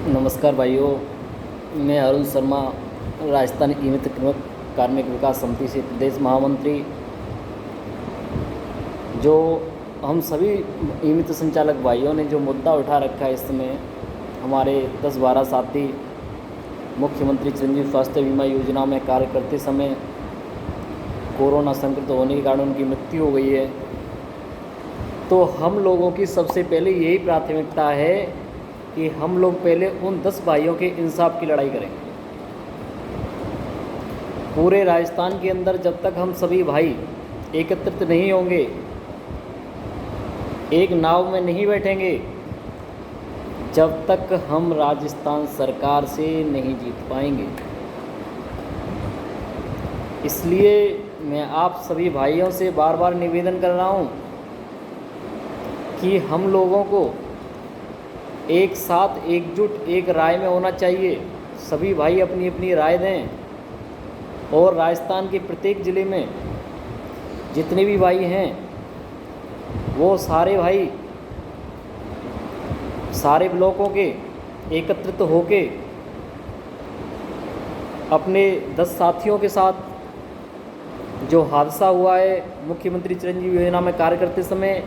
नमस्कार भाइयों, मैं अरुण शर्मा राजस्थान ईमित कार्मिक विकास समिति से प्रदेश महामंत्री। जो हम सभी ईमित संचालक भाइयों ने जो मुद्दा उठा रखा है, इस समय हमारे 10-12 साथी मुख्यमंत्री चिरंजीवी स्वास्थ्य बीमा योजना में कार्य करते समय कोरोना संक्रमित होने के कारण उनकी मृत्यु हो गई है। तो हम लोगों की सबसे पहले यही प्राथमिकता है कि हम लोग पहले उन 10 भाइयों के इंसाफ की लड़ाई करेंगे। पूरे राजस्थान के अंदर जब तक हम सभी भाई एकत्रित नहीं होंगे, एक नाव में नहीं बैठेंगे, जब तक हम राजस्थान सरकार से नहीं जीत पाएंगे। इसलिए मैं आप सभी भाइयों से बार बार निवेदन कर रहा हूं कि हम लोगों को एक साथ एकजुट एक राय में होना चाहिए। सभी भाई अपनी अपनी राय दें और राजस्थान के प्रत्येक ज़िले में जितने भी भाई हैं वो सारे भाई सारे ब्लॉकों के एकत्रित होके अपने 10 साथियों के साथ जो हादसा हुआ है मुख्यमंत्री चिरंजीवी योजना में कार्य करते समय,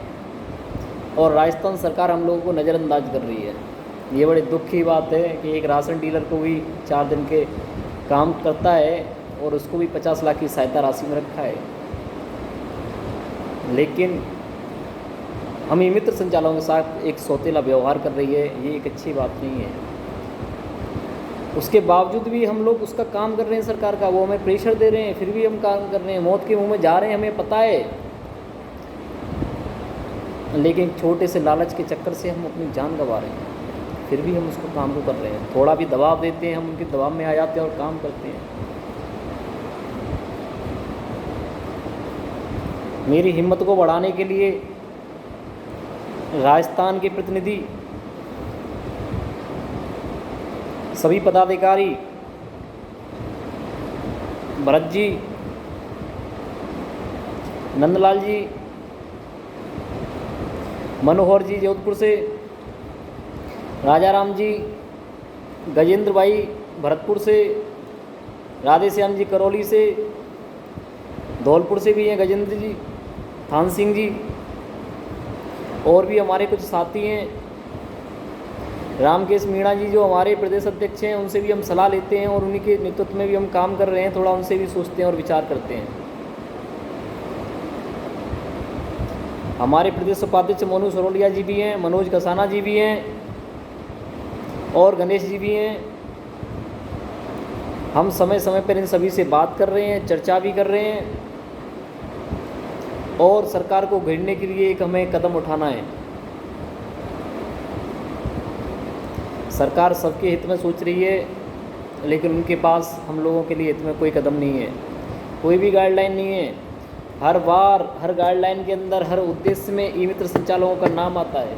और राजस्थान सरकार हम लोगों को नज़रअंदाज कर रही है। ये बड़ी दुख की बात है कि एक राशन डीलर को भी 4 दिन के काम करता है और उसको भी 50 लाख की सहायता राशि में रखा है। लेकिन हम मित्र संचालकों के साथ एक सौतेला व्यवहार कर रही है, ये एक अच्छी बात नहीं है। उसके बावजूद भी हम लोग उसका काम कर रहे हैं, सरकार का वो हमें प्रेशर दे रहे हैं, फिर भी हम काम कर रहे हैं। मौत के मुंह में जा रहे हैं, हमें पता है, लेकिन छोटे से लालच के चक्कर से हम अपनी जान गंवा रहे हैं, फिर भी हम उसको काम को कर रहे हैं। थोड़ा भी दबाव देते हैं, हम उनके दबाव में आ जाते हैं और काम करते हैं। मेरी हिम्मत को बढ़ाने के लिए राजस्थान के प्रतिनिधि, सभी पदाधिकारी, भरत जी, नंदलाल जी, मनोहर जी जोधपुर से, राजाराम जी, गजेंद्र भाई भरतपुर से, राधेश्याम जी करौली से, धौलपुर से भी हैं गजेंद्र जी, थान सिंह जी, और भी हमारे कुछ साथी हैं, रामकेश मीणा जी जो हमारे प्रदेश अध्यक्ष हैं, उनसे भी हम सलाह लेते हैं और उन्हीं के नेतृत्व में भी हम काम कर रहे हैं। थोड़ा उनसे भी सोचते हैं और विचार करते हैं। हमारे प्रदेश उपाध्यक्ष मोनू सरोलिया जी भी हैं, मनोज कसाना जी भी हैं और गणेश जी भी हैं। हम समय समय पर इन सभी से बात कर रहे हैं, चर्चा भी कर रहे हैं और सरकार को घेरने के लिए एक हमें कदम उठाना है। सरकार सबके हित में सोच रही है, लेकिन उनके पास हम लोगों के लिए हित में कोई कदम नहीं है, कोई भी गाइडलाइन नहीं है। हर बार हर गाइडलाइन के अंदर हर उद्देश्य में ई मित्र संचालकों का नाम आता है,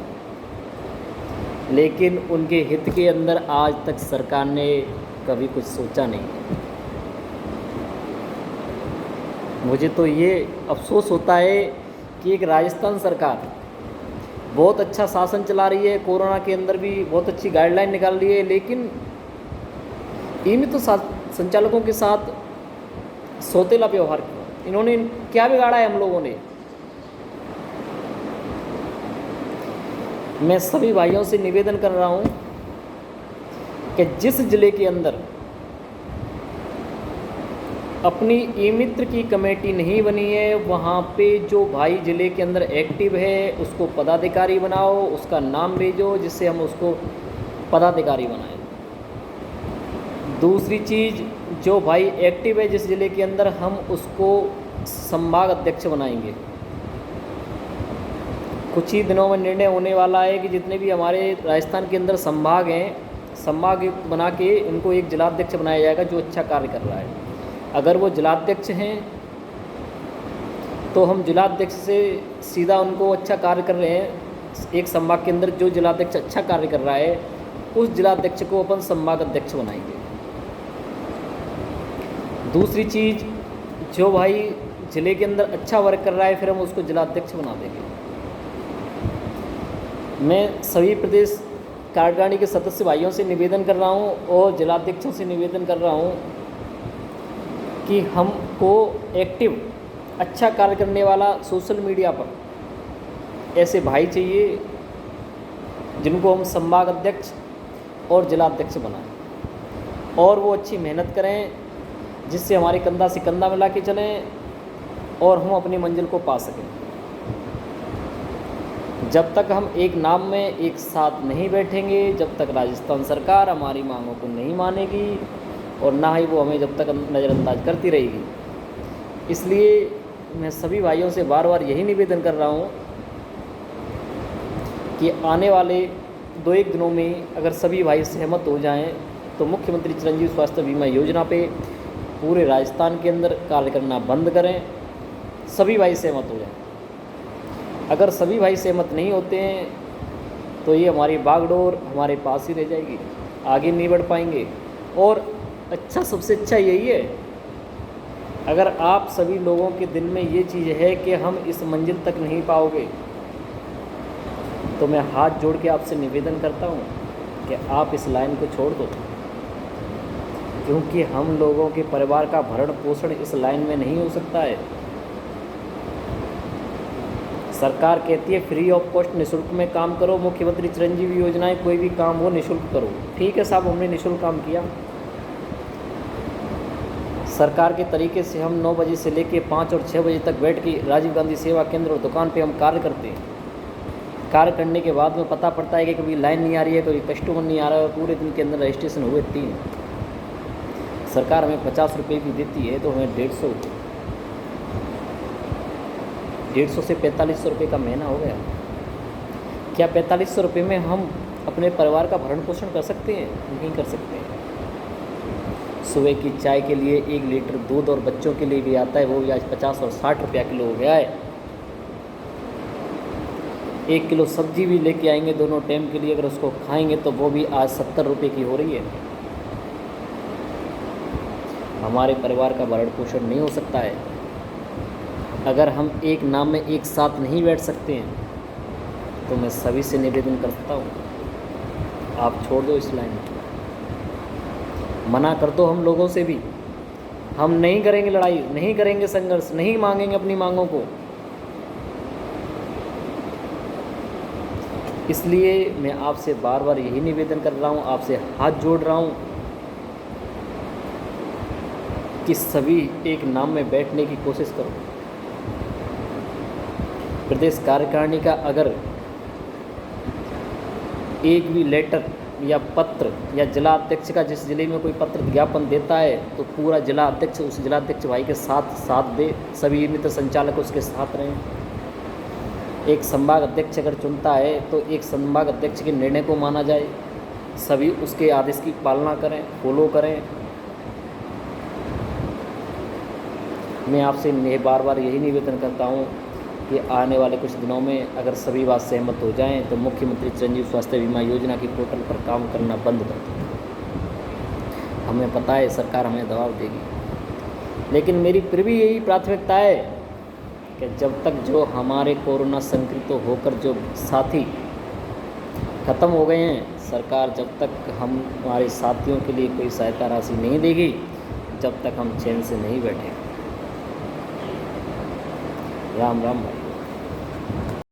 लेकिन उनके हित के अंदर आज तक सरकार ने कभी कुछ सोचा नहीं। मुझे तो ये अफसोस होता है कि एक राजस्थान सरकार बहुत अच्छा शासन चला रही है, कोरोना के अंदर भी बहुत अच्छी गाइडलाइन निकाल रही है, लेकिन ई मित्र संचालकों के साथ सौतेला व्यवहार किया। इन्होंने क्या बिगाड़ा है हम लोगों ने? मैं सभी भाइयों से निवेदन कर रहा हूं कि जिस जिले के अंदर अपनी ई मित्र की कमेटी नहीं बनी है, वहाँ पे जो भाई जिले के अंदर एक्टिव है उसको पदाधिकारी बनाओ, उसका नाम भेजो जिससे हम उसको पदाधिकारी बनाएं। दूसरी चीज़, जो भाई एक्टिव है जिस जिले के अंदर, हम उसको संभाग अध्यक्ष बनाएंगे। कुछ ही दिनों में निर्णय होने वाला है कि जितने भी हमारे राजस्थान के अंदर संभाग हैं, संभाग बना के उनको एक जिलाध्यक्ष बनाया जाएगा जो अच्छा कार्य कर रहा है। अगर वो जिलाध्यक्ष हैं तो हम जिलाध्यक्ष से सीधा उनको अच्छा कार्य कर रहे हैं, एक संभाग के अंदर जो जिलाध्यक्ष अच्छा कार्य कर रहा है उस जिलाध्यक्ष को अपन संभाग अध्यक्ष बनाएंगे। दूसरी चीज़, जो भाई जिले के अंदर अच्छा वर्क कर रहा है फिर हम उसको जिलाध्यक्ष बना देंगे। मैं सभी प्रदेश कार्यकारिणी के सदस्य भाइयों से निवेदन कर रहा हूँ और जिलाध्यक्षों से निवेदन कर रहा हूँ कि हमको एक्टिव अच्छा कार्य करने वाला सोशल मीडिया पर ऐसे भाई चाहिए जिनको हम संभाग अध्यक्ष और जिलाध्यक्ष बनाएं और वो अच्छी मेहनत करें जिससे हमारे कंधा से कंधा मिला के चलें और हम अपनी मंजिल को पा सकें। जब तक हम एक नाम में एक साथ नहीं बैठेंगे, जब तक राजस्थान सरकार हमारी मांगों को नहीं मानेगी और ना ही वो हमें जब तक नज़रअंदाज करती रहेगी। इसलिए मैं सभी भाइयों से बार बार यही निवेदन कर रहा हूँ कि आने वाले 2-1 दिनों में अगर सभी भाई सहमत हो जाएं तो मुख्यमंत्री चिरंजीवी स्वास्थ्य बीमा योजना पे पूरे राजस्थान के अंदर कार्य करना बंद करें। सभी भाई सहमत हो जाएं। अगर सभी भाई सहमत नहीं होते हैं तो ये हमारी बागडोर हमारे पास ही रह जाएगी, आगे नहीं बढ़ पाएंगे। और अच्छा, सबसे अच्छा यही है, अगर आप सभी लोगों के दिल में ये चीज़ है कि हम इस मंजिल तक नहीं पाओगे तो मैं हाथ जोड़ के आपसे निवेदन करता हूँ कि आप इस लाइन को छोड़ दो, क्योंकि हम लोगों के परिवार का भरण पोषण इस लाइन में नहीं हो सकता है। सरकार कहती है फ्री ऑफ कॉस्ट निःशुल्क में काम करो, मुख्यमंत्री चिरंजीवी योजनाएं कोई भी काम हो निःशुल्क करो। ठीक है साहब, हमने निःशुल्क काम किया। सरकार के तरीके से हम 9 बजे से लेके 5 और 6 बजे तक बैठ के राजीव गांधी सेवा केंद्र और दुकान पे हम कार्य करते हैं। कार्य करने के बाद में पता पड़ता है कि कभी लाइन नहीं आ रही है, कभी कस्टमर नहीं आ रहा है, पूरे दिन के अंदर रजिस्ट्रेशन हुए 3। सरकार हमें 50 रुपये भी देती है तो हमें 150 से 4500 रुपये का महीना हो गया। क्या 4500 रुपये में हम अपने परिवार का भरण पोषण कर सकते हैं? नहीं कर सकते हैं। सुबह की चाय के लिए 1 लीटर दूध और बच्चों के लिए भी आता है, वो भी आज 50 और 60 रुपया किलो हो गया है। 1 किलो सब्जी भी लेके आएंगे दोनों टाइम के लिए, अगर उसको खाएंगे तो वो भी आज 70 रुपये की हो रही है। हमारे परिवार का भरण पोषण नहीं हो सकता है अगर हम एक नाम में एक साथ नहीं बैठ सकते हैं। तो मैं सभी से निवेदन करता हूँ, आप छोड़ दो इस लाइन, मना कर दो हम लोगों से भी। हम नहीं करेंगे लड़ाई, नहीं करेंगे संघर्ष, नहीं मांगेंगे अपनी मांगों को। इसलिए मैं आपसे बार बार यही निवेदन कर रहा हूँ, आपसे हाथ जोड़ रहा हूँ कि सभी एक नाम में बैठने की कोशिश करो। प्रदेश कार्यकारिणी का अगर एक भी लेटर या पत्र या जिला अध्यक्ष का जिस जिले में कोई पत्र ज्ञापन देता है तो पूरा जिला अध्यक्ष उस जिलाध्यक्ष भाई के साथ दे, सभी मित्र संचालक उसके साथ रहें। एक संभाग अध्यक्ष अगर चुनता है तो एक संभाग अध्यक्ष के निर्णय को माना जाए, सभी उसके आदेश की पालना करें, फॉलो करें। मैं आपसे बार बार यही निवेदन करता हूँ कि आने वाले कुछ दिनों में अगर सभी बात सहमत हो जाएं तो मुख्यमंत्री चिरंजीवी स्वास्थ्य बीमा योजना की पोर्टल पर काम करना बंद कर दें। हमें पता है सरकार हमें दबाव देगी, लेकिन मेरी फिर भी यही प्राथमिकता है कि जब तक जो हमारे कोरोना संक्रमित होकर जो साथी ख़त्म हो गए हैं, सरकार जब तक हमारे साथियों के लिए कोई सहायता राशि नहीं देगी, जब तक हम चैन से नहीं बैठेंगे। राम राम भाई।